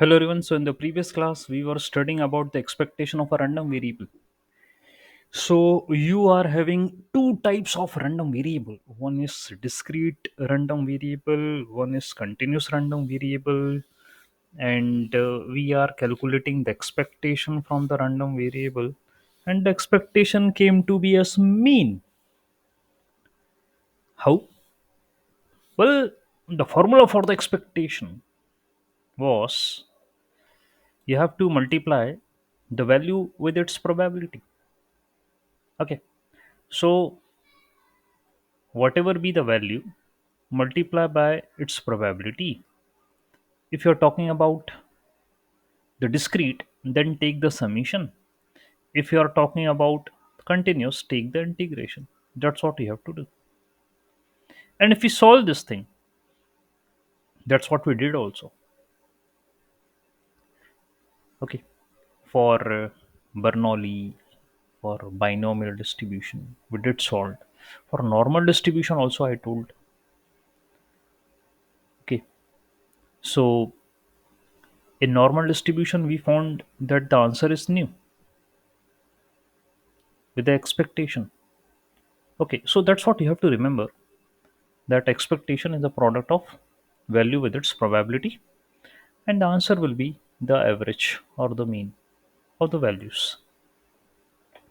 Hello everyone. So in the previous class, we were studying about the expectation of a random variable. So you are having two types of random variable. One is discrete random variable, one is continuous random variable, and we are calculating the expectation from the random variable. And the expectation came to be as mean. How? Well, the formula for the expectation was you have to multiply the value with its probability. Okay. So whatever be the value, multiply by its probability. If you're talking about the discrete, then take the summation. If you're talking about continuous, take the integration. That's what you have to do. And if we solve this thing, that's what we did also. Okay. For Bernoulli, for binomial distribution, we did solve. For normal distribution, also, I told. Okay. So in normal distribution, we found that the answer is new with the expectation. Okay, so that's what you have to remember, that expectation is the product of value with its probability, and the answer will be the average or the mean of the values.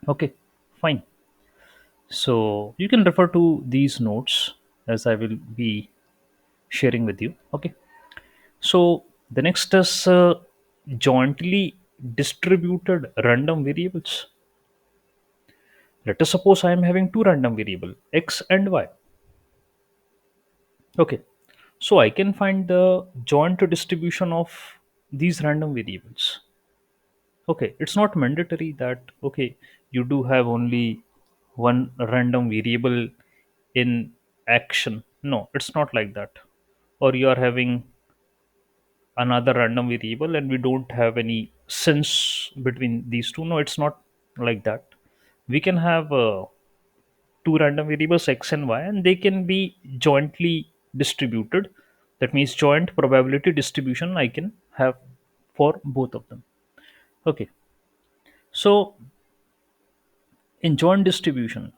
Okay, fine. So you can refer to these notes as I will be sharing with you. Okay, so the next is jointly distributed random variables. Let us suppose I am having two random variable x and y. Okay, so I can find the joint distribution of these random variables. Okay, it's not mandatory that okay you do have only one random variable in action. No, it's not like that. Or you are having another random variable and we don't have any sense between these two. No, it's not like that. We can have two random variables x and y, and they can be jointly distributed. That means joint probability distribution I can have for both of them. Okay, so in joint distribution,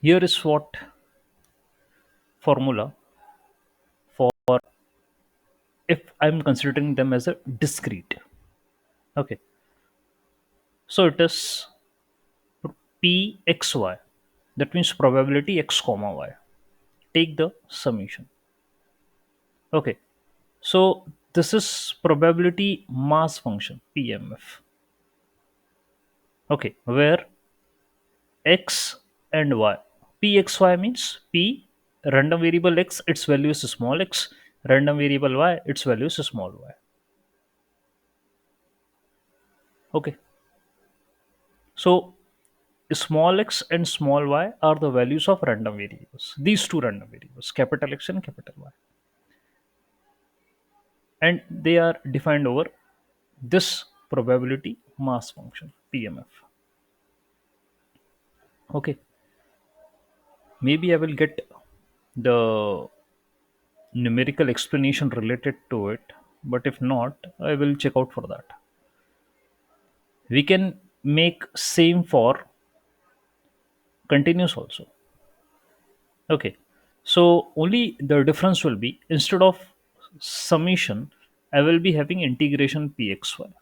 here is what formula for if I'm considering them as a discrete. Okay, so it is pxy, that means probability x comma y, take the summation. Okay, so this is probability mass function pmf. Okay, where x and y, pxy means p random variable x, its value is small x, random variable y, its value is small y. Okay, so small x and small y are the values of random variables, these two random variables, capital X and capital Y, and they are defined over this probability mass function pmf. Okay, maybe I will get the numerical explanation related to it, but if not, I will check out for that. We can make same for continuous also. Okay, so only the difference will be, instead of summation, I will be having integration pxy.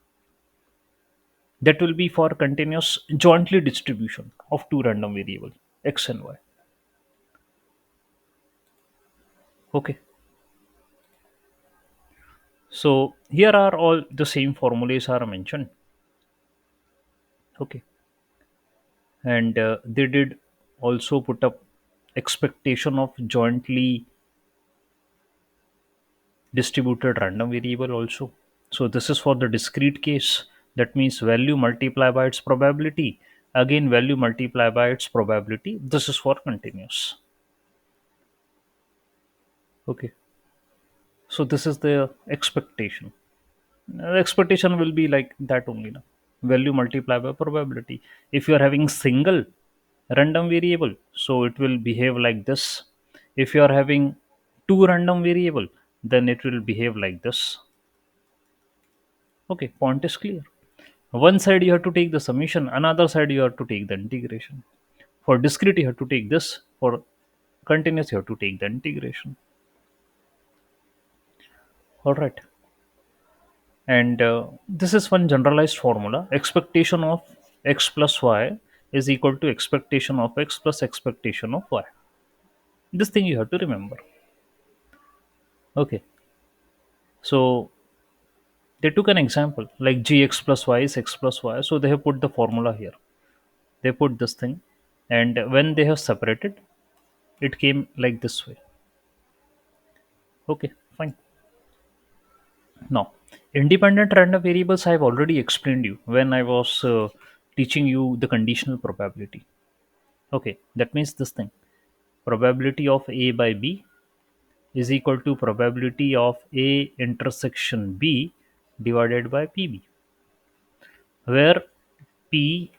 That will be for continuous jointly distribution of two random variable x and y. Okay, so here are all the same formulas are mentioned. Okay, and they did also put up expectation of jointly distributed random variable also. So this is for the discrete case. That means value multiply by its probability. Again, value multiply by its probability. This is for continuous. Okay. So this is the expectation. Expectation will be like that only. Now. Value multiply by probability. If you are having single random variable, so it will behave like this. If you are having two random variable, then it will behave like this. Okay, point is clear. One side you have to take the summation, another side you have to take the integration. For discrete, you have to take this. For continuous, you have to take the integration. All right. And this is one generalized formula. Expectation of x plus y is equal to expectation of x plus expectation of y. This thing you have to remember. Okay. So they took an example like gx plus y is x plus y. So they have put the formula here. They put this thing. And when they have separated, it came like this way. Okay, fine. Now, independent random variables I have already explained you when I was teaching you the conditional probability. Okay, that means this thing. Probability of A by B is equal to probability of A intersection B divided by PB, where P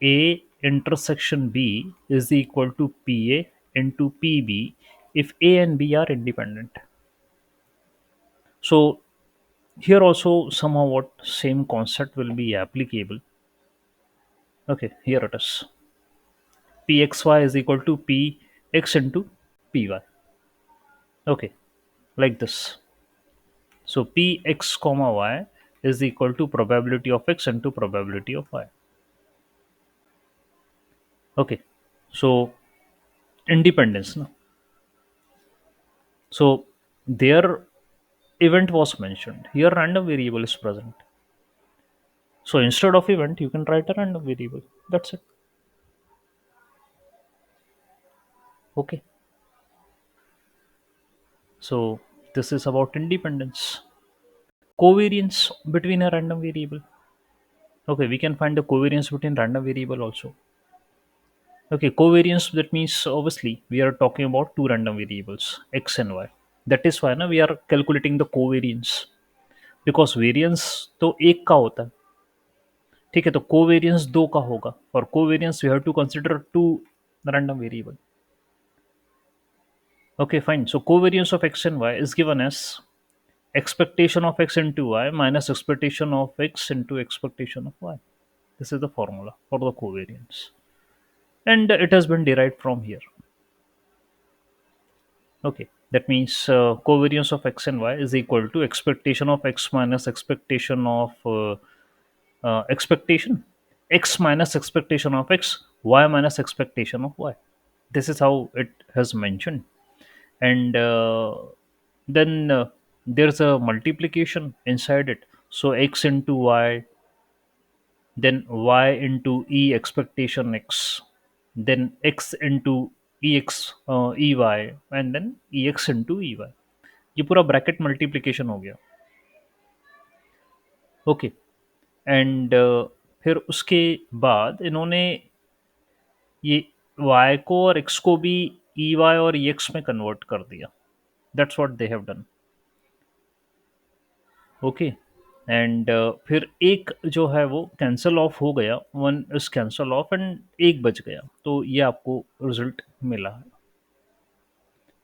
A intersection B is equal to PA into PB if A and B are independent. So here also somehow what same concept will be applicable. Okay, here it is. Pxy is equal to Px into Py. Okay, like this. So Px comma y is equal to probability of x into probability of y. Okay, so independence. No? So their event was mentioned. Here random variable is present. So instead of event, you can write a random variable. That's it. Okay. So this is about independence. Covariance between a random variable. Okay, we can find the covariance between random variable also. Okay, covariance, that means obviously we are talking about two random variables x and y. That is why ना we are calculating the covariance, because variance तो एक का होता है. ठीक है, तो covariance दो का होगा. For covariance we have to consider two random variable. Okay, fine. So covariance of x and y is given as expectation of x into y minus expectation of x into expectation of y. This is the formula for the covariance, and it has been derived from here. Okay, that means covariance of x and y is equal to expectation of x minus expectation of expectation x minus expectation of x, y minus expectation of y. This is how it has mentioned. And then there's a multiplication inside it. So x into y, then y into e expectation x, then x into ex ey, and then ex into ey. ये पूरा bracket multiplication हो गया. Okay. And फिर उसके बाद इन्होंने ये y को और x को भी ey और ex में कन्वर्ट कर दिया. That's what they have done. Okay. And फिर एक जो है वो कैंसिल ऑफ हो गया, one is cancel of and एक बच गया, तो ये आपको रिजल्ट मिला है.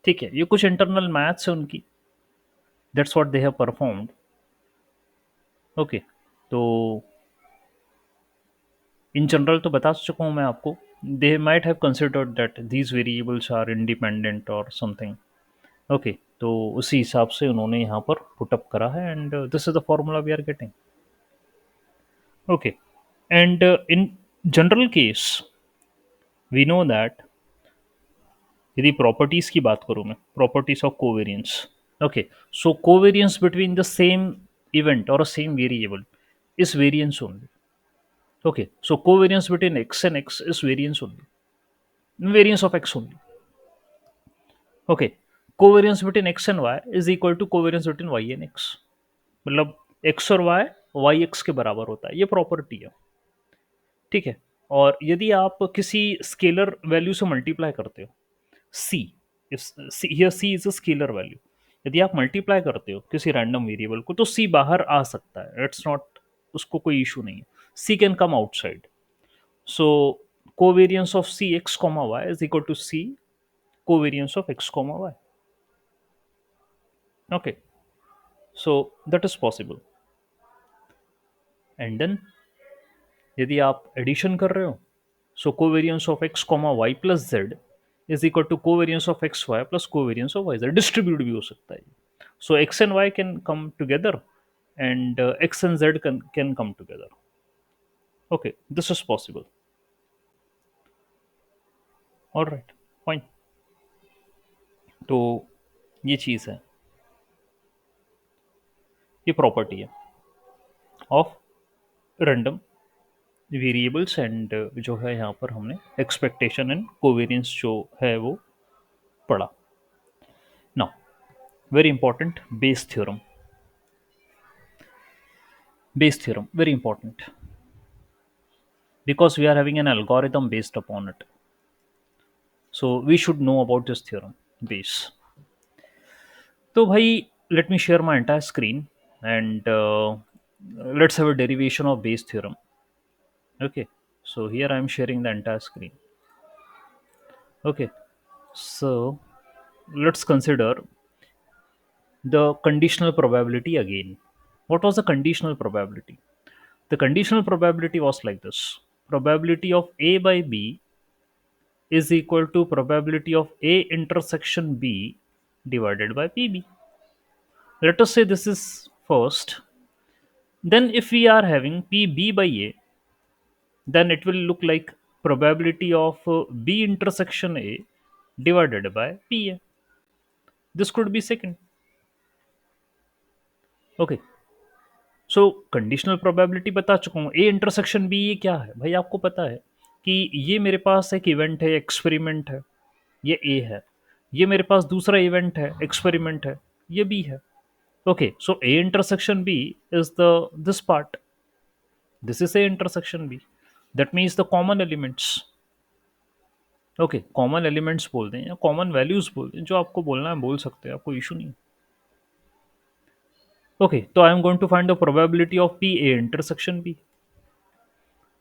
ठीक है, ये कुछ इंटरनल मैथ्स है उनकी. That's what they have performed. Okay. तो इन जनरल तो बता चुका हूँ मैं आपको. They might have considered that these variables are independent और समथिंग. ओके, तो उसी हिसाब से उन्होंने यहाँ पर पुटअप करा है, and this is the formula we are getting. Okay. And in general case we know that, यदि प्रॉपर्टीज की बात करूँ मैं, properties of covariance. Okay, so covariance between the same event और same variable is variance only. Okay, so covariance between x and x is variance only. Variance of x only. Okay, covariance between x and y is equal to covariance between y and x. मतलब x और y y x के बराबर होता है. ये property है. ठीक है. और यदि आप किसी स्केलर वैल्यू से मल्टीप्लाई करते हो, c, here c is a scalar value. यदि आप मल्टीप्लाई करते हो किसी रैंडम वेरिएबल को, तो c बाहर आ सकता है. इट्स नॉट, उसको कोई इशू नहीं है. c can come outside. So covariance of cx comma y is equal to c covariance of x comma y. Okay. So that is possible. And then यदि आप एडिशन कर रहे हो, so covariance of x comma y plus z is equal to covariance of x y plus covariance of y z. Distribute भी हो सकता है। So x and y can come together and x and z can come together. Okay, this is possible. All right, fine. तो ये चीज़ है, ये property है of random variables and जो है यहाँ पर हमने एक्सपेक्टेशन एंड कोवेरियंस जो है वो पढ़ा। Now very important, Bayes theorem very important because we are having an algorithm based upon it, so we should know about this theorem base. तो भाई, let me share my entire screen and let's have a derivation of Bayes theorem. Okay, so here I am sharing the entire screen. Okay, so let's consider the conditional probability again. What was the conditional probability? The conditional probability was like this: probability of A by B is equal to probability of A intersection B divided by PB. Let us say this is first. Then if we are having PB by A, then it will look like probability of B intersection A divided by PA. This could be second. Okay, so conditional probability बता चुका हूँ। ए intersection B ये क्या है भाई, आपको पता है कि ये मेरे पास एक इवेंट है, एक्सपेरिमेंट है, ये ए है। ये मेरे पास दूसरा इवेंट है, एक्सपेरिमेंट है, ये बी है। Okay, so A intersection B is the this part, this is A intersection B, that means the common elements. Okay, common elements बोल दें या कॉमन वैल्यूज बोल दें, जो आपको बोलना है बोल सकते हैं, आपको इशू नहीं। ओके, तो I am going to find the probability of P A intersection B.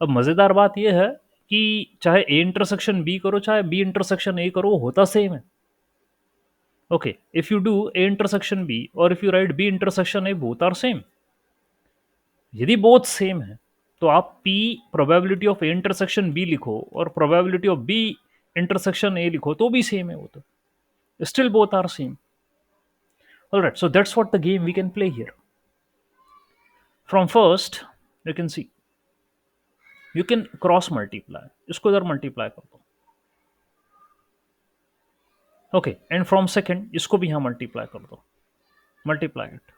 अब मजेदार बात यह है कि चाहे ए इंटरसेक्शन बी करो चाहे बी इंटरसेक्शन ए करो, वो होता सेम है। Okay, if you do A intersection B और if you write B intersection A, both are same. यदि बोथ सेम है तो आप P probability of A intersection B लिखो और probability of B intersection A लिखो तो भी सेम है, वो तो still both are same. All right, so that's what the game we can play here. From first you can see you can cross multiply, इसको इधर मल्टीप्लाई कर दो। ओके, एंड फ्रॉम सेकंड इसको भी यहाँ मल्टीप्लाई कर दो, multiply it.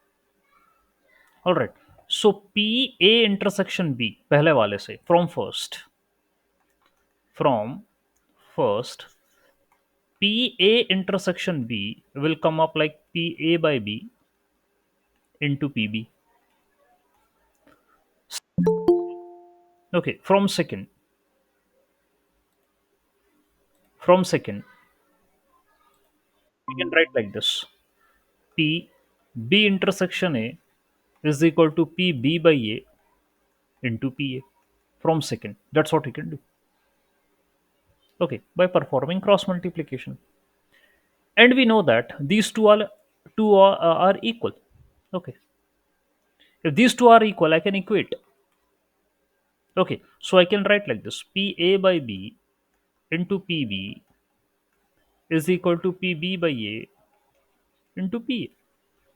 All right, so P A intersection B पहले वाले से, from first P A intersection B will come up like P A by b into pb. Okay, from second we can write like this: p b intersection a is equal to p b by a into pa. From second, that's what we can do. Okay, by performing cross multiplication, and we know that these two are equal. Okay, if these two are equal, I can equate. Okay, so I can write like this: pa by b into pb is equal to pb by a into pa.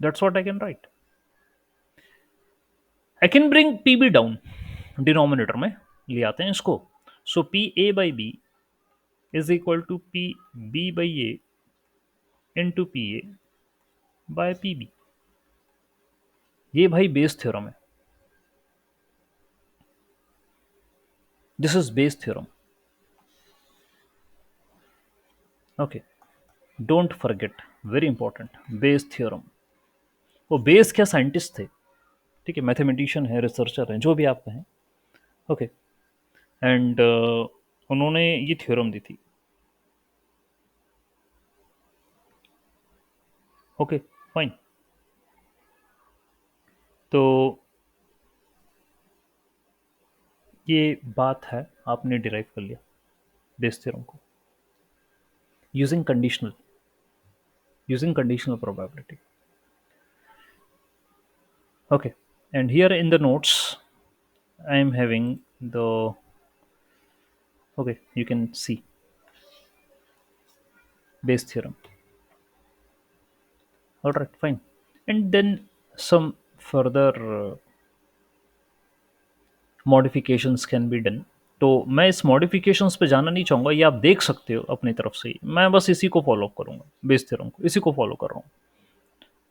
That's what I can write. I can bring pb down, denominator में ले आते हैं इसको। So P A by B is equal to P B by A into P A by P B. ये भाई Bayes theorem है, this is Bayes theorem. Okay, don't forget, very important, Bayes theorem. वो Bayes क्या scientist थे, ठीक है, mathematician है, researcher हैं, जो भी आप कहें। ओके, एंड उन्होंने ये थ्योरम दी थी। Okay, fine. तो ये बात है, आपने डिराइव कर लिया बेस थ्योरम को using conditional probability. Okay, and here in the notes, I am having the, okay, you can see Bayes theorem. All right, fine. And then some further modifications can be done. तो मैं इस modifications पे जाना नहीं चाहूँगा, ये आप देख सकते हो अपनी तरफ से ही. मैं बस इसी को फॉलो करूँगा, बेस थ्योरम को इसी को फॉलो कर रहा हूँ.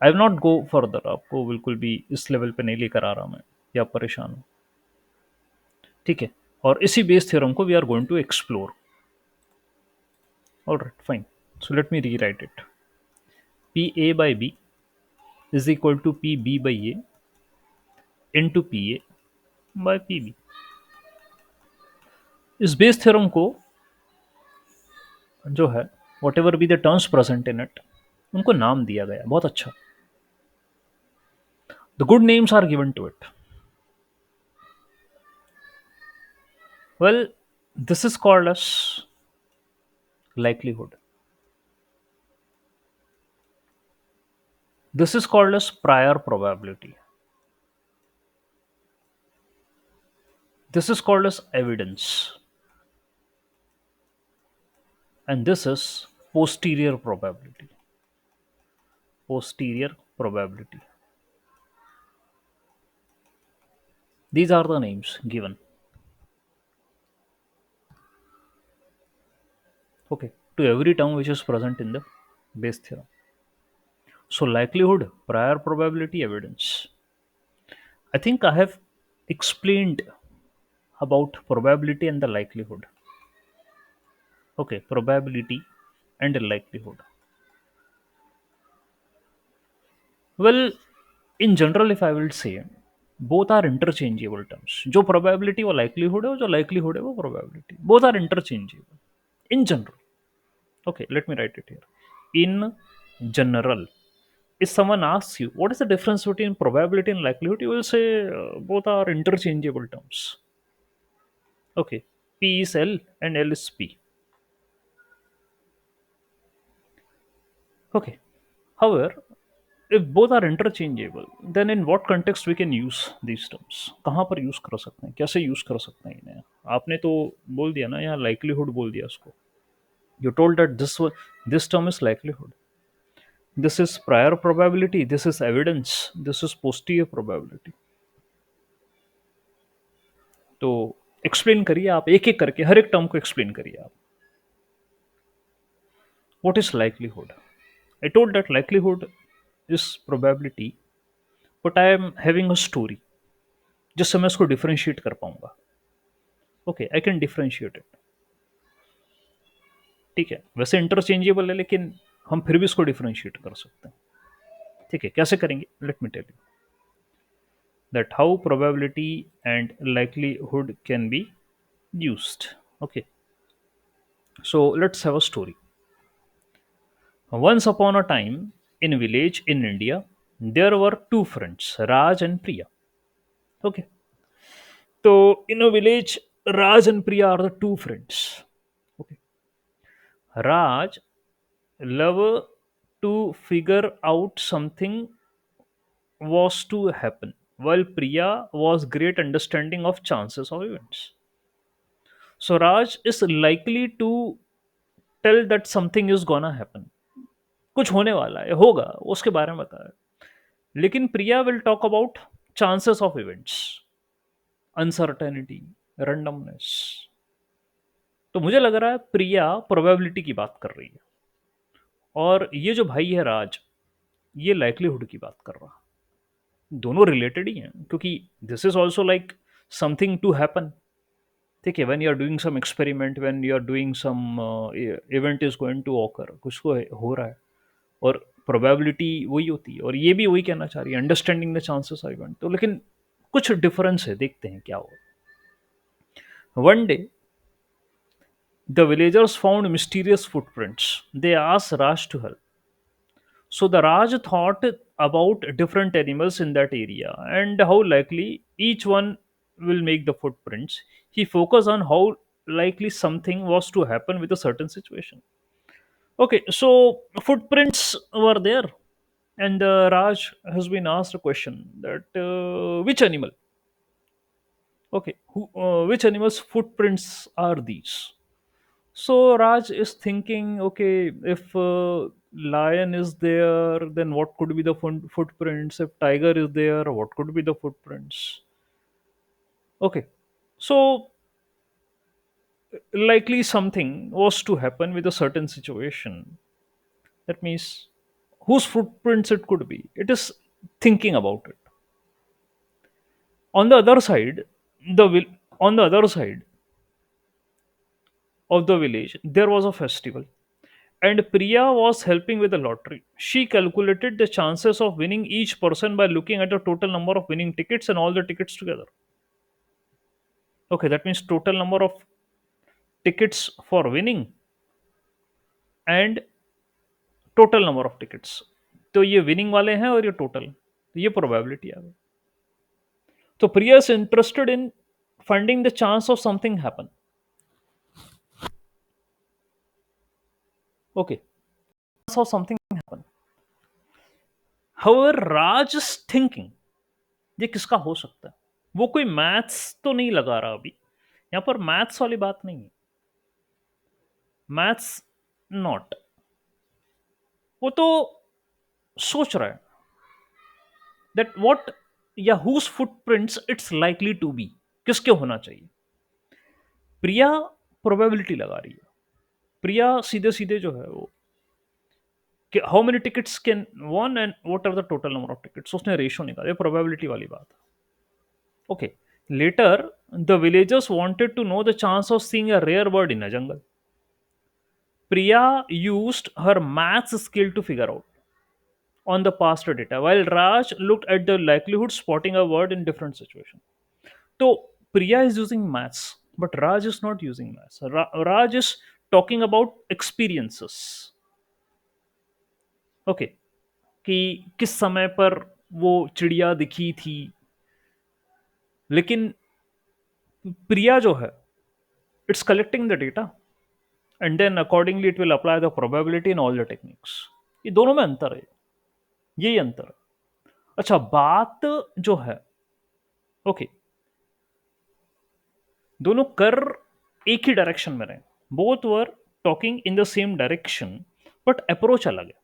I will not go further, आपको बिल्कुल भी इस लेवल पे नहीं लेकर आ रहा मैं, या आप परेशान हो. ठीक है, और इसी बेस थ्योरम को we are going to explore. All right, fine. So let me rewrite it. P A by B is equal to P B by A into P A by P B. इस Bayes theorem को जो है, whatever be the terms present in it, उनको नाम दिया गया. बहुत अच्छा. The good names are given to it. Well, this is called as likelihood. This is called as prior probability. This is called as evidence. And this is posterior probability. Posterior probability. These are the names given. Okay. To every term which is present in the Bayes theorem. So likelihood, prior probability, evidence. I think I have explained about probability and the likelihood. Okay, probability and likelihood. Well, in general, if I will say, both are interchangeable terms. जो probability वो likelihood है, और जो likelihood है वो probability. Both are interchangeable. In general. Okay, let me write it here. In general, if someone asks you what is the difference between probability and likelihood, you will say both are interchangeable terms. Okay, P is L and L is P. Okay. However, if both are interchangeable, then in what context we can use these terms? कहाँ पर use कर सकते हैं, कैसे use कर सकते हैं इन्हें? आपने तो बोल दिया ना, यहाँ likelihood बोल दिया उसको. You told that this term is likelihood. This is prior probability. This is evidence. This is posterior probability. तो एक्सप्लेन करिए आप, एक एक करके हर एक टर्म को एक्सप्लेन करिए आप. What is likelihood? I told that likelihood is probability, but I am having a story जिससे मैं उसको डिफरेंशिएट कर पाऊंगा. Okay, I can differentiate it. ठीक है, वैसे इंटरचेंजेबल है, लेकिन हम फिर भी इसको डिफरेंशिएट कर सकते हैं. ठीक है, कैसे करेंगे? Let me tell you that how probability and likelihood can be used. Okay, so let's have a story. Once upon a time, in a village in India, there were two friends, Raj and Priya. Okay, so in a village, Raj and Priya are the two friends. Okay, Raj love to figure out something was to happen, while Priya was great understanding of chances of events. So Raj is likely to tell that something is gonna happen. कुछ होने वाला है, होगा, उसके बारे में बताया. लेकिन Priya will talk about chances of events, uncertainty, randomness. तो मुझे लग रहा है प्रिया प्रोबेबिलिटी की बात कर रही है, और ये जो भाई है राज, ये लाइक्लीहुड की बात कर रहा है. दोनों रिलेटेड ही हैं, क्योंकि this is also like something to happen. ठीक है, when you are doing some experiment, when you are doing some event is going to occur, कुछ को हो रहा है, और प्रोबेबिलिटी वही होती है, और ये भी वही कहना चाह रही है, understanding the chances of event. तो लेकिन कुछ डिफरेंस है, देखते हैं क्या हो. One day the villagers found mysterious footprints. They asked Raj to help. So the Raj thought about different animals in that area and how likely each one will make the footprints. He focused on how likely something was to happen with a certain situation. Okay, so footprints were there. And Raj has been asked a question that which animal, okay, which animal's footprints are these? So Raj is thinking, okay, if lion is there, then what could be the footprints? If tiger is there, what could be the footprints? Okay, so likely something was to happen with a certain situation. That means whose footprints it could be. It is thinking about it. On the other side, on the other side of the village, there was a festival, and Priya was helping with the lottery. She calculated the chances of winning each person by looking at the total number of winning tickets and all the tickets together. Okay, that means total number of tickets for winning and total number of tickets. तो ये winning वाले हैं और ये total, तो ये probability आ गई. तो Priya is interested in finding the chance of something happen. Okay, chance of something happen. However, Raj is thinking ये किसका हो सकता है. वो कोई मैथ्स तो नहीं लगा रहा अभी. यहाँ पर मैथ्स वाली बात नहीं है. Maths not. वो तो सोच रहा है दैट व्हाट या whose footprints it's likely to be. किसके होना चाहिए. प्रिया प्रोबेबिलिटी लगा रही है. प्रिया सीधे सीधे जो है वो कि how many tickets can one and what are the total number of tickets, उसने रेशियो निकाला. ये प्रोबेबिलिटी वाली बात है. Okay. Later the villagers wanted to know the chance of seeing a rare bird in a jungle. Priya used her maths skill to figure out on the past data, while Raj looked at the likelihood spotting a word in different situation. So Priya is using maths, but Raj is not using maths. Raj is talking about experiences. Okay, कि किस समय पर वो चिड़िया दिखी थी. लेकिन प्रिया जो है, it's collecting the data and then accordingly it will apply the probability in all the techniques. ये दोनों में अंतर है. यही अंतर है. अच्छा, बात जो है, ओके, दोनों कर एक ही डायरेक्शन में रहे. Both were talking in the same direction, but approach अलग है.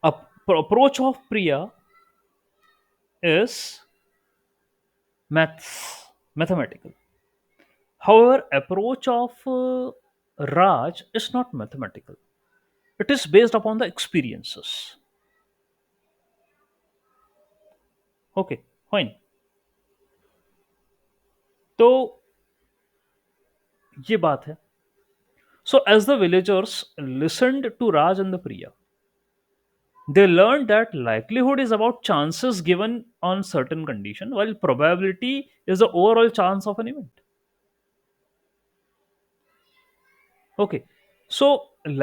Approach of Priya is mathematical. However, approach of Raj is not mathematical. It is based upon the experiences. Okay, fine. तो ये बात है. So as the villagers listened to Raj and the Priya, they learned that likelihood is about chances given on certain condition, while probability is the overall chance of an event. Okay, so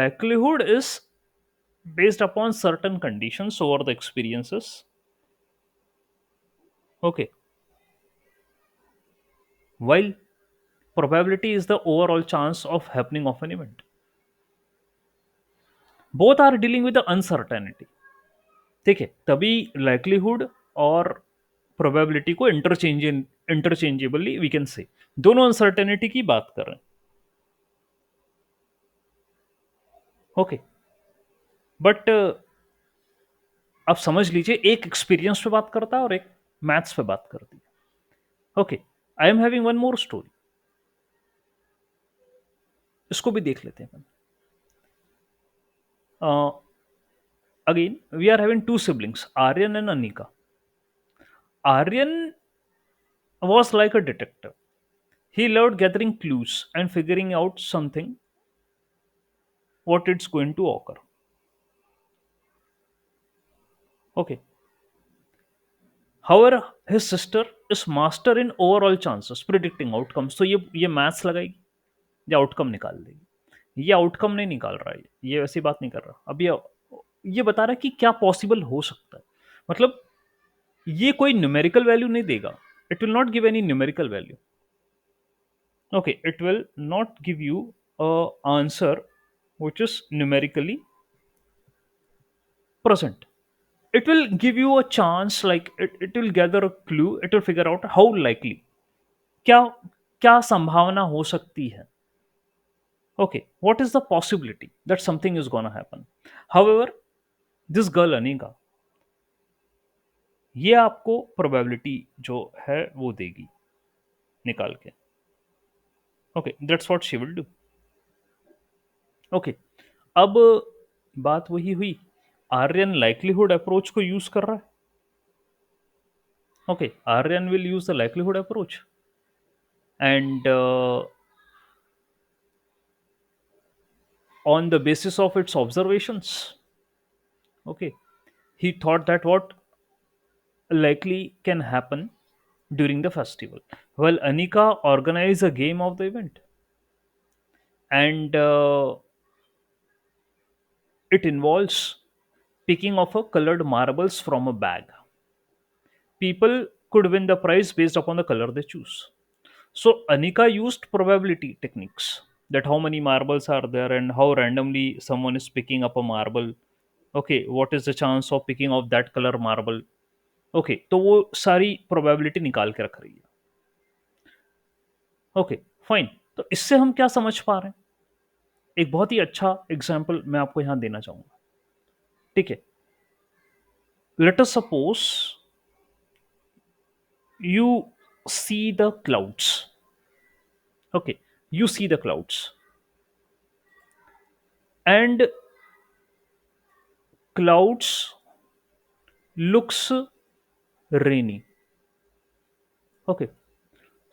likelihood is based upon certain conditions over the experiences. Okay, while probability is the overall chance of happening of an event. Both are dealing with the uncertainty. ठीक है, तभी likelihood और probability को interchangeably we can say दोनों uncertainty की बात कर रहे हैं. ओके, बट आप समझ लीजिए, एक एक्सपीरियंस पे बात करता है और एक मैथ्स पे बात करती है. Okay, I am having one more story. इसको भी देख लेते हैं. Again, we are having two siblings, Aryan and Anika. Aryan was like a detective. He loved gathering clues and figuring out something, what it's going to occur. Okay. However, his sister is master in overall chances, predicting outcomes. तो ये maths लगाएगी, ये outcome निकाल देगी. ये outcome नहीं निकाल रहा है, ये वैसी बात नहीं कर रहा. अब ये बता रहा है कि क्या पॉसिबल हो सकता है. मतलब ये कोई न्यूमेरिकल वैल्यू नहीं देगा. It will not give any numerical value. Okay, it will not give you a answer which is numerically present. It will give you a chance, like it will gather a clue, it will figure out how likely, क्या क्या संभावना हो सकती है. Okay, what is the possibility that something is gonna happen. However, this girl Anika, ये आपको probability जो है वो देगी निकाल के. Okay, that's what she will do. Okay, अब बात वही हुई, आर्यन लाइक्लीहुड अप्रोच को यूज कर रहा है. Okay, Aryan will use the likelihood approach, and on the basis of its observations, okay, he thought that what likely can happen during the festival. Well, Anika organized a game of the event, and it involves picking of a colored marbles from a bag. People could win the prize based upon the color they choose. So Anika used probability techniques, that how many marbles are there and how randomly someone is picking up a marble. Okay, what is the chance of picking of that color marble? Okay, तो वो सारी probability निकाल के रख रही है. Okay, fine. तो इससे हम क्या समझ पा रहे हैं? एक बहुत ही अच्छा एग्जाम्पल मैं आपको यहां देना चाहूंगा. ठीक है, let us suppose you see the clouds. Okay, you see the clouds and clouds looks rainy. Okay,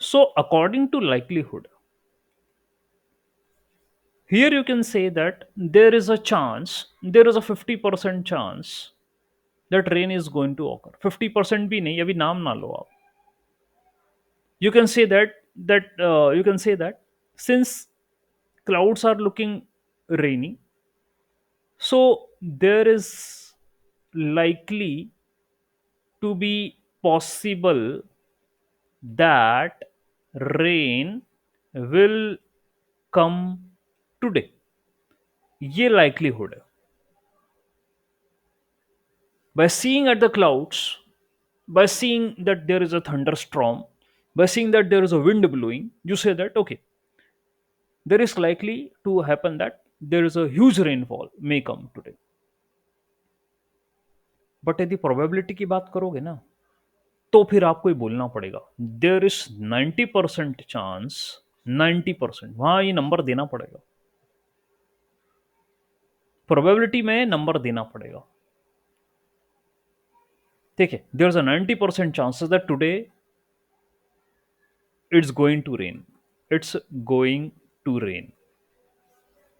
so according to likelihood, here you can say that there is a chance, there is a 50% chance that rain is going to occur. 50% भी नहीं, अभी नाम ना लो आप. You can say that since clouds are looking rainy, so there is likely to be possible that rain will come today. ये likelihood है. By seeing at the clouds, by seeing that there is a thunderstorm, by seeing that there is a wind blowing, you say that okay, there is likely to happen that there is a huge rainfall may come today. But यदि probability की बात करोगे ना, तो फिर आपको ये बोलना पड़ेगा देर इज 90% चांस. 90%, वहां ये नंबर देना पड़ेगा. प्रोबेबिलिटी में नंबर देना पड़ेगा. ठीक है, there is a 90% chances that today it's going to rain. It's going to rain.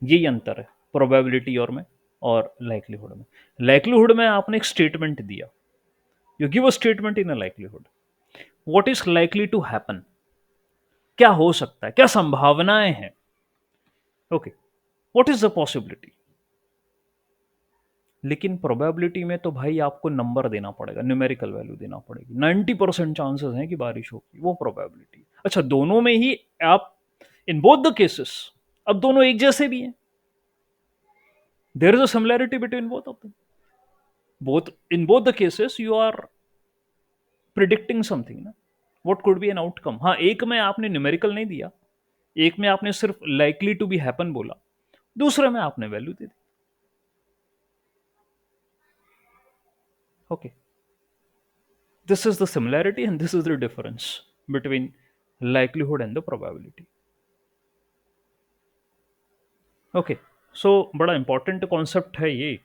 यही अंतर है प्रोबेबिलिटी और लाइक्लीहुड में. लाइक्लीहुड में आपने एक स्टेटमेंट दिया. You give a statement in a likelihood. What is likely to happen, क्या हो सकता है, क्या संभावनाएं हैं. Okay, what is the possibility. लेकिन प्रोबेबिलिटी में तो भाई आपको नंबर देना पड़ेगा, न्यूमेरिकल वैल्यू देना पड़ेगी. 90% चांसेस हैं कि बारिश होगी, वो प्रोबेबिलिटी. अच्छा, दोनों में ही आप, इन बोथ द केसेस, अब दोनों एक जैसे भी हैं. There is a similarity between both of them. Both in both the cases you are predicting something ना, what could be an outcome. हाँ, एक में आपने न्यूमेरिकल नहीं दिया, एक में आपने सिर्फ लाइकली टू बी हैपन बोला, दूसरे में आपने value they the. Okay, this is the similarity and this is the difference between likelihood and the probability. Okay, so बड़ा important concept है ये,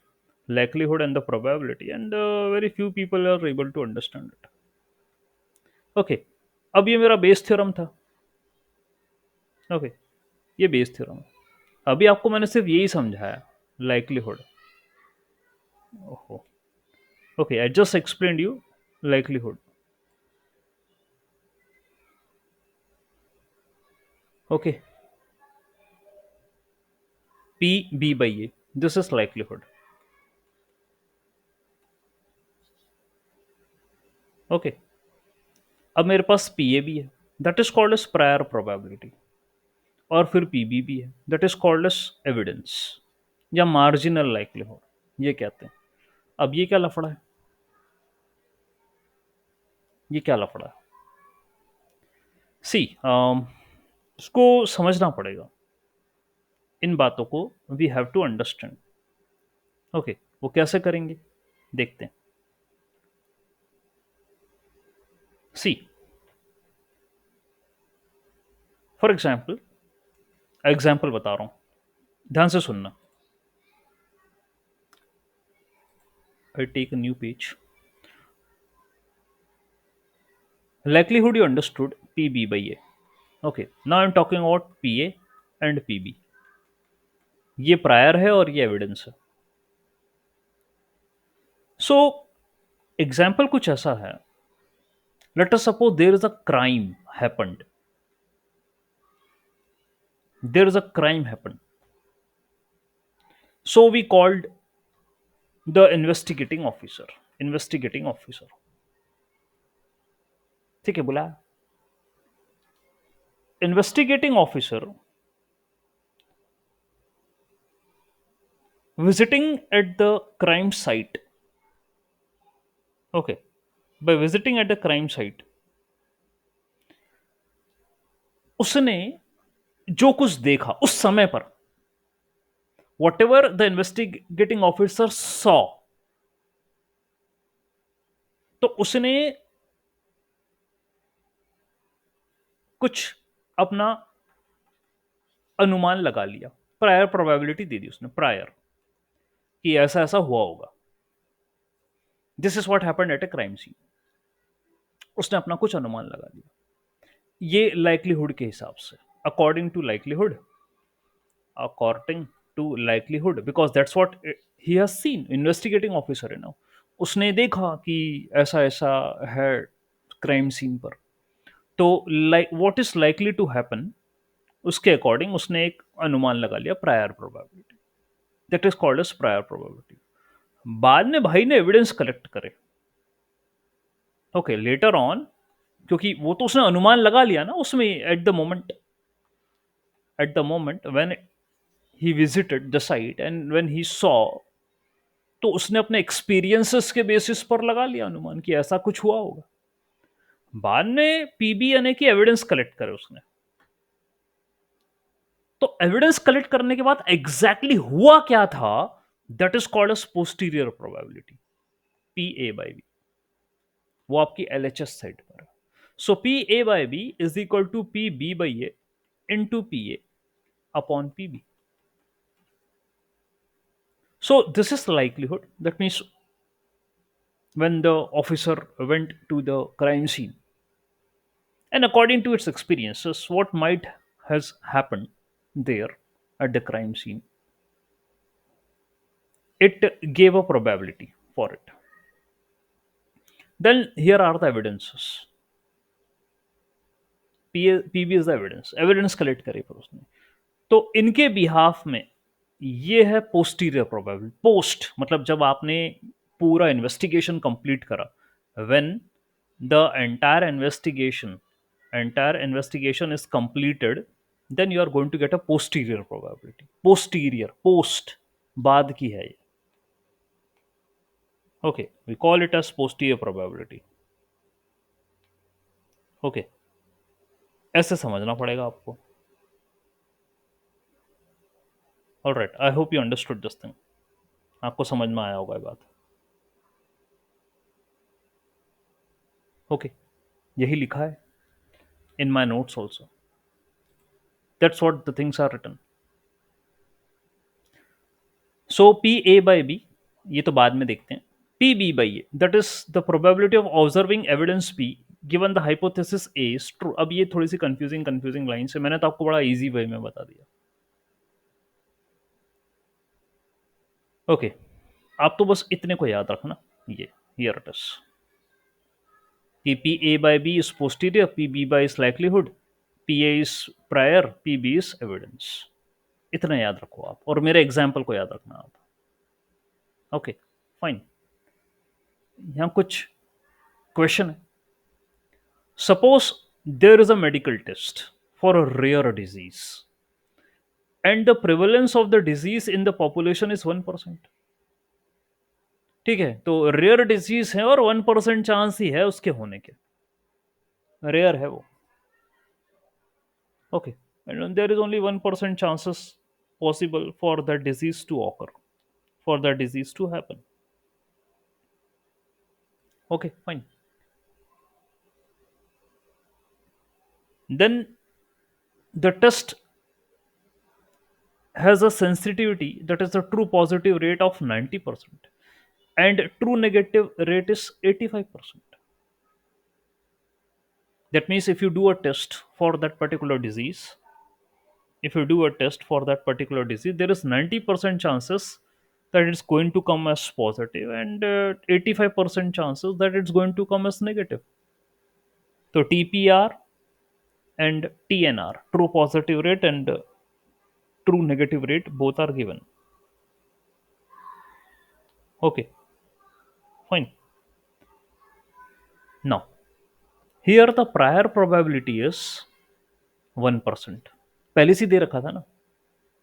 likelihood and the probability, and very few people are able to understand it. Okay, अब ये मेरा Bayes theorem था. Okay, ये base theorem है. अभी आपको मैंने सिर्फ यही समझाया, likelihood. ओहो, okay, I just explained you likelihood. Okay, P B by A, this is likelihood. Okay, अब मेरे पास पी ए भी है, that is called as prior probability. और फिर पी बी भी है, that is called as evidence या मार्जिनल लाइक्लीहुड, ये कहते हैं. अब ये क्या लफड़ा है? ये क्या लफड़ा है? सी, इसको समझना पड़ेगा। इन बातों को we have to understand. Okay, वो कैसे करेंगे, देखते हैं। सी, फॉर एग्जाम्पल बता रहा हूं, ध्यान से सुनना। I take a new page. Likelihood you understood PB by A. Okay, now I'm talking about PA and PB. ये प्रायर है और ये एविडेंस है। सो एग्जाम्पल कुछ ऐसा है, let us suppose there is a crime happened. There is a crime happened, so we called the investigating officer. ठीक है, बुलाया investigating officer, visiting at the crime site. Okay, by visiting at the crime site, उसने जो कुछ देखा उस समय पर, whatever the investigating officer saw, तो उसने कुछ अपना अनुमान लगा लिया, प्रायर प्रोबेबिलिटी दे दी उसने, प्रायर कि ऐसा ऐसा हुआ होगा। This is what happened at a crime scene. उसने अपना कुछ अनुमान लगा लिया, ये लाइक्लीहुड के हिसाब से, according to likelihood, according to likelihood, because that's what he has seen. Investigating officer है ना, उसने देखा कि ऐसा ऐसा है क्राइम सीन पर, तो like what is likely to happen, उसके अकॉर्डिंग उसने एक अनुमान लगा लिया, prior probability. That is called as prior probability. बाद में भाई ने एविडेंस कलेक्ट करे, ओके, लेटर ऑन, क्योंकि वो तो उसने अनुमान लगा लिया ना उसमें, at the moment when he visited the site and when he saw, तो उसने अपने एक्सपीरियंसेस के बेसिस पर लगा लिया अनुमान कि ऐसा कुछ हुआ होगा। बाद में पीबी यानी कि एविडेंस कलेक्ट करे उसने, तो एविडेंस कलेक्ट करने के बाद एग्जैक्टली हुआ क्या था, that is called as posterior probability, P A by B. वो आपकी एलएचएस साइड पर है। So P A by B is equal to P B by A into P A upon P B. So this is likelihood. That means when the officer went to the crime scene and according to its experiences, what might has happened there at the crime scene, it gave a probability for it. Then here are the evidences. PB is the evidence. Evidence collect करे फिर उसने, तो इनके behalf में ये है posterior probability. Post मतलब जब आपने पूरा इन्वेस्टिगेशन कंप्लीट करा, when the entire investigation is completed, then you are going to get a posterior probability. Posterior, post, बाद की है ये। Okay, we call it as posterior probability. Okay, ऐसे समझना पड़ेगा आपको। All right, I hope you understood this thing. आपको समझ में आया होगा ये बात। ओके, यही लिखा है in my notes also. That's what the things are written. So P A by B, ये तो बाद में देखते हैं। P B by A, that is the probability of observing evidence P given the hypothesis A is true. अब ये थोड़ी सी confusing line से, मैंने तो आपको बड़ा इजी वे में बता दिया। ओके, आप तो बस इतने को याद रखना, ये हियर इट इज कि P A by B is posterior, P B by is likelihood, P A is prior, P B is evidence। इतना याद रखो आप, और मेरे एग्जाम्पल को याद रखना आप। Okay, fine. यहाँ कुछ क्वेश्चन है। Suppose there is a medical test for a rare disease and the prevalence of the disease in the population is 1%। ठीक है, तो रेयर डिजीज है और 1% चांस ही है उसके होने के, रेयर है वो। Okay, and there is only 1% chances possible for that disease to occur, for that disease to happen. Okay, fine. Then the test has a sensitivity, that is the true positive rate of 90%, and true negative rate is 85%. That means if you do a test for that particular disease, if you do a test for that particular disease, there is 90% chances that it's going to come as positive, and 85% chances that it's going to come as negative. So TPR and TNR, true positive rate and true negative rate, both are given. Okay, fine. Now, here the prior probability is 1%. पहले से दे रखा था ना,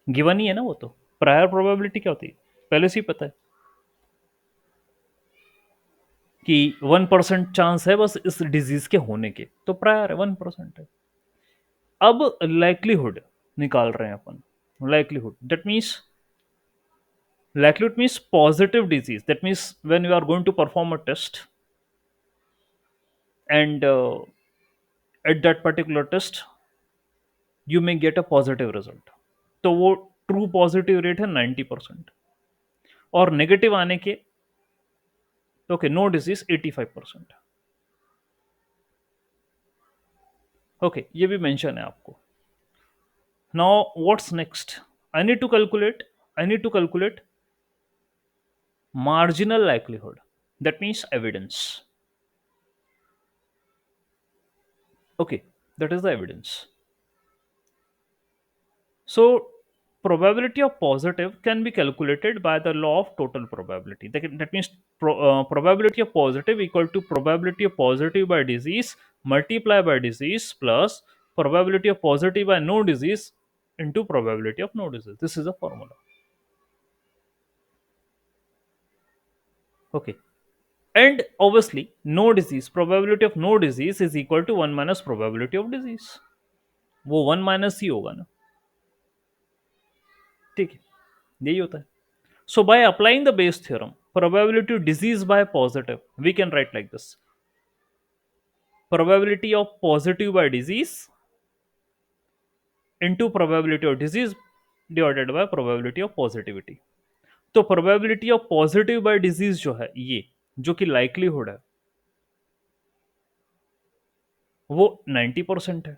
given ही है ना वो तो। Prior probability क्या होती है, पहले से ही पता है कि 1% चांस है बस इस डिजीज के होने के, तो प्रायर है 1% है। अब लाइक्लीहुड निकाल रहे हैं अपन, likelihood, that means likelihood means positive disease. That means when you are going to perform a test, and at that particular test you may get a positive result, तो वो ट्रू पॉजिटिव रेट है 90%, और negative आने के, okay, no disease 85%। Okay, ये भी mention है आपको। Now what's next, I need to calculate marginal likelihood, that means evidence. Okay, that is the evidence. So probability of positive can be calculated by the law of total probability. That means probability of positive equal to probability of positive by disease multiplied by disease plus probability of positive by no disease into probability of no disease. This is the formula. Okay, and obviously no disease, probability of no disease is equal to 1 minus probability of disease. वो 1 minus ही होगा ना, ठीक है, यही होता है। So by applying the Bayes theorem, probability of disease by positive, we can write like this: probability of positive by disease into probability of disease divided by probability of positivity. तो probability of positive by disease जो है, ये जो कि likelihood है, वो 90% है।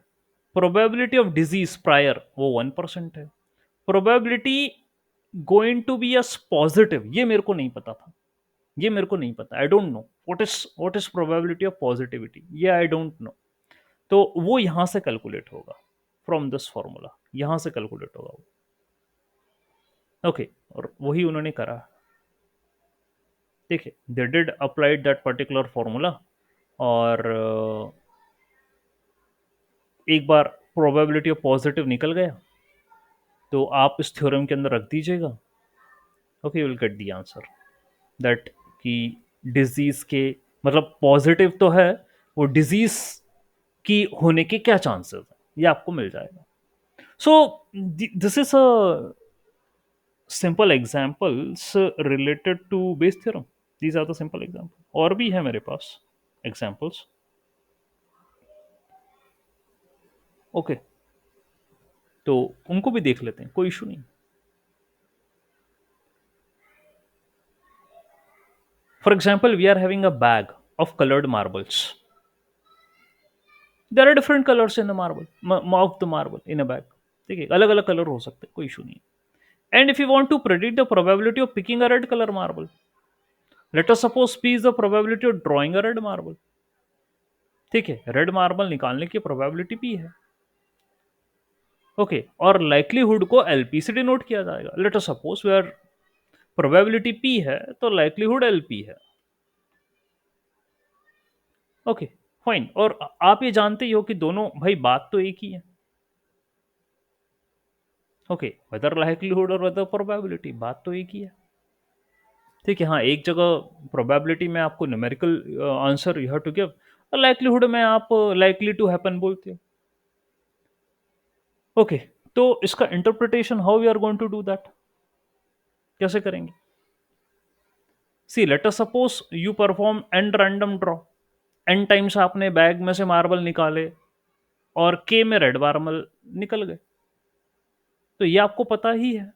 probability of disease prior वो 1% है। probability going to be as positive, ये मेरे को नहीं पता था, ये मेरे को नहीं पता, I don't know what is probability of positivity, ये आई डोंट नो। तो वो यहां से कैलकुलेट होगा, फ्रॉम दिस फॉर्मूला यहां से कैलकुलेट होगा वो। ओके, और वही उन्होंने करा। देखिए, they did applied that particular formula, और एक बार प्रोबेबिलिटी ऑफ पॉजिटिव निकल गया तो आप इस थ्योरम के अंदर रख दीजिएगा। Okay, you will get the answer that कि डिजीज के, मतलब पॉजिटिव तो है, वो डिजीज की होने के क्या चांसेस हैं, ये आपको मिल जाएगा। So this is a simple examples related to Bayes theorem. These are the simple example, और भी है मेरे पास एग्जांपल्स। ओके, तो उनको भी देख लेते हैं, कोई इशू नहीं। For example, we are having a bag of coloured marbles. There are different colours in the marble, of the marble in a bag. ठीक है, अलग अलग कलर हो सकते हैं, कोई इशू नहीं। And if you want to predict the probability of picking a red color marble, let us suppose P is the probability of drawing a red marble. ठीक है, रेड मार्बल निकालने की प्रोबेबिलिटी P है। Okay, और likelihood को LP से denote किया जाएगा। Let us suppose where probability P है तो लाइक्लीहुड LP है। Okay, fine. और आप ये जानते ही हो कि दोनों भाई बात तो एक ही है। ओके, वेदर लाइक्लीहुड और वेदर प्रोबेबिलिटी, बात तो एक ही है। ठीक है, हाँ, एक जगह प्रोबेबिलिटी में आपको numerical answer you have to give, और लाइक्लीहुड में आप लाइकली टू हैपन बोलते हो। ओके, तो इसका interpretation how we are going to do that, कैसे करेंगे? See let us suppose you perform an random draw, n times आपने बैग में से मार्बल निकाले और के में रेड मार्बल निकल गए, तो ये आपको पता ही है।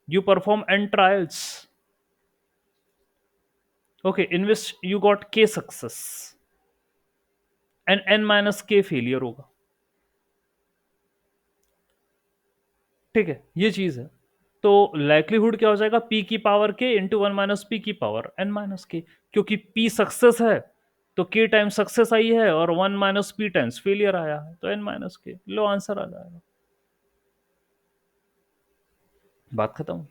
You perform N trials, okay, in which you got के सक्सेस एंड एन माइनस के फेलियर होगा। ठीक है, ये चीज है। तो लाइक्लीहुड क्या हो जाएगा, पी की पावर के इंटू वन माइनस पी की पावर एन माइनस के, क्योंकि पी सक्सेस है तो के टाइम सक्सेस आई है और one minus P times failure आया है, तो एन माइनस के, लो आंसर आ जाएगा। बात खत्म,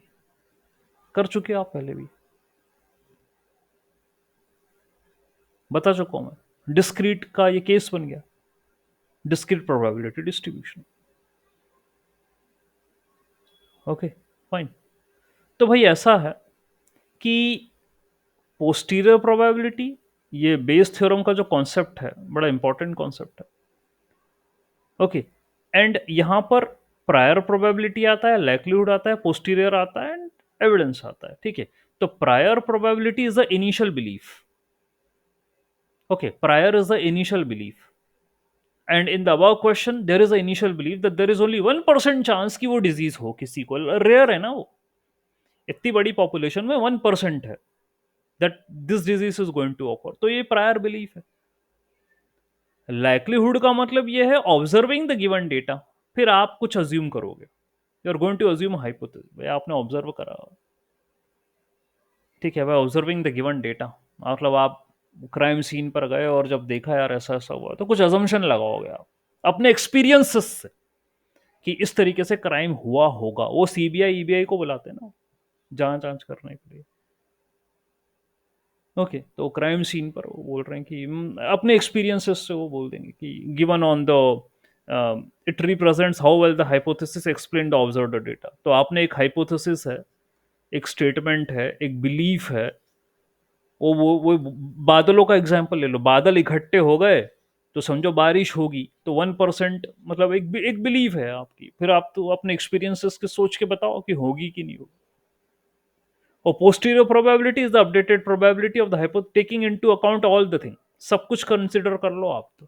कर चुके हो आप पहले भी, बता चुका हूं मैं, डिस्क्रीट का ये केस बन गया, discrete probability distribution. Okay, fine. तो भाई ऐसा है कि पोस्टीरियर प्रोबेबिलिटी, ये बेस थ्योरम का जो कॉन्सेप्ट है बड़ा इंपॉर्टेंट कॉन्सेप्ट है। ओके, एंड यहां पर प्रायर प्रोबेबिलिटी आता है, लाइक्लीहुड आता है, पोस्टीरियर आता है एंड एविडेंस आता है। ठीक है, तो prior probability is the initial belief. Okay, prior is the initial belief, and in the above question there is a initial belief that there is only 1% chance कि वो डिजीज हो किसी को, रेयर है ना वो, इतनी बड़ी पॉपुलेशन में 1% है that this disease is going to occur, तो ये प्रायर बिलीफ है। लाइक्लीहुड का मतलब ये है ऑब्जर्विंग द गिवन डेटा, फिर आप कुछ अज्यूम करोगे, you are going to assume hypothesis, भाई आपने ऑब्जर्व करा, ठीक है, भाई ऑब्जर्विंग द गिवन डेटा, मतलब आप क्राइम सीन पर गए और जब देखा यार ऐसा ऐसा हुआ, तो कुछ अजम्पशन लगाओगे आप अपने एक्सपीरियंसेस से कि इस तरीके से क्राइम हुआ होगा। वो सीबीआई ईबीआई को बुलाते हैं ना जांच जांच करने के लिए। ओके, तो क्राइम सीन पर वो बोल रहे हैं कि अपने एक्सपीरियंसेस से वो बोल देंगे कि given on the it represents how well the hypothesis explain the observed data, तो आपने एक हाइपोथेसिस है, एक स्टेटमेंट है, एक बिलीफ है, वो बादलों का एग्जाम्पल ले लो, बादल इकट्ठे हो गए तो समझो बारिश होगी, तो 1% मतलब एक बिलीव है आपकी, फिर आप तो अपने एक्सपीरियंसेस के सोच के बताओ कि होगी कि नहीं होगी। और posterior probability is the updated probability of the hypo taking into account all the thing, सब कुछ कंसिडर कर लो आप, तो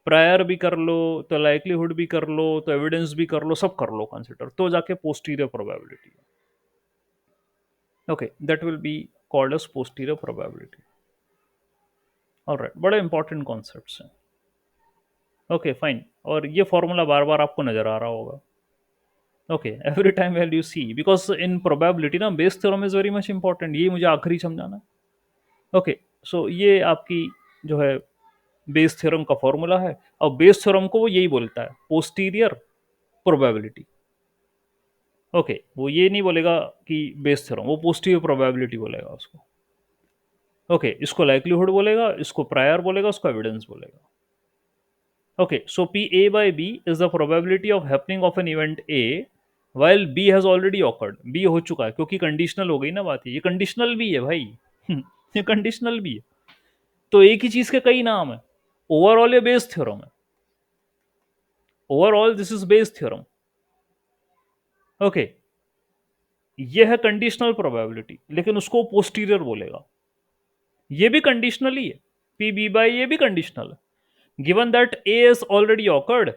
प्रायर भी कर लो, तो लाइक्लीहुड भी कर लो, तो एविडेंस भी कर लो, सब कर लो कंसिडर, तो जाके posterior probability. Okay, that will be called as posterior probability. All right, बड़े इंपॉर्टेंट कॉन्सेप्ट्स हैं। ओके, फाइन, और ये फॉर्मूला बार बार आपको नजर आ रहा होगा। Okay, every time well you see, because in probability ना Bayes theorem is very much important, ये मुझे आखिरी समझाना। ओके, सो ये आपकी जो है बेस थ्योरम का फॉर्मूला है, और बेस थ्योरम को वो यही बोलता है, पोस्टीरियर प्रोबेबिलिटी। ओके, वो ये नहीं बोलेगा कि बेस थ्योरम, वो पोस्टीरियर प्रोबेबिलिटी बोलेगा उसको। ओके, इसको लाइक्लीहुड बोलेगा, इसको प्रायर बोलेगा, उसको एविडेंस बोलेगा। Okay, so PA by B is the probability of happening of an event A while B has already occurred. B हो चुका है, क्योंकि कंडीशनल हो गई ना बात, ये कंडीशनल भी है भाई। ये कंडीशनल भी है, तो एक ही चीज के कई नाम है। ओवरऑल ये बेस थ्योरम है, overall this is Bayes theorem. Okay, ये है कंडीशनल प्रोबेबिलिटी, लेकिन उसको पोस्टीरियर बोलेगा, ये भी कंडीशनल ही है, पी बी बाई ये भी कंडीशनल है। Given that A is already occurred,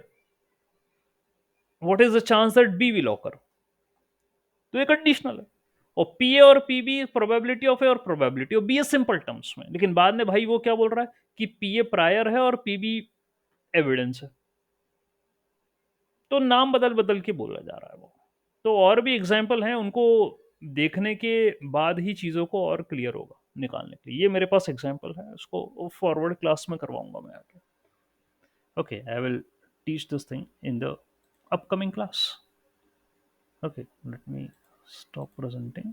what is the chance that B will occur, तो ये कंडीशनल है। और पी ए और P B probability of A और probability of B a simple terms में, लेकिन बाद में भाई वो क्या बोल रहा है कि पी ए प्रायर है और पी बी एविडेंस है, तो नाम बदल बदल के बोला जा रहा है वो। तो और भी एग्जाम्पल हैं, उनको देखने के बाद ही चीज़ों को और क्लियर होगा निकालने के लिए। ये मेरे पास एग्जाम्पल है, उसको फॉरवर्ड क्लास में करवाऊंगा मैं आगे। Okay, I will teach this thing in the upcoming class. Okay, let me stop presenting.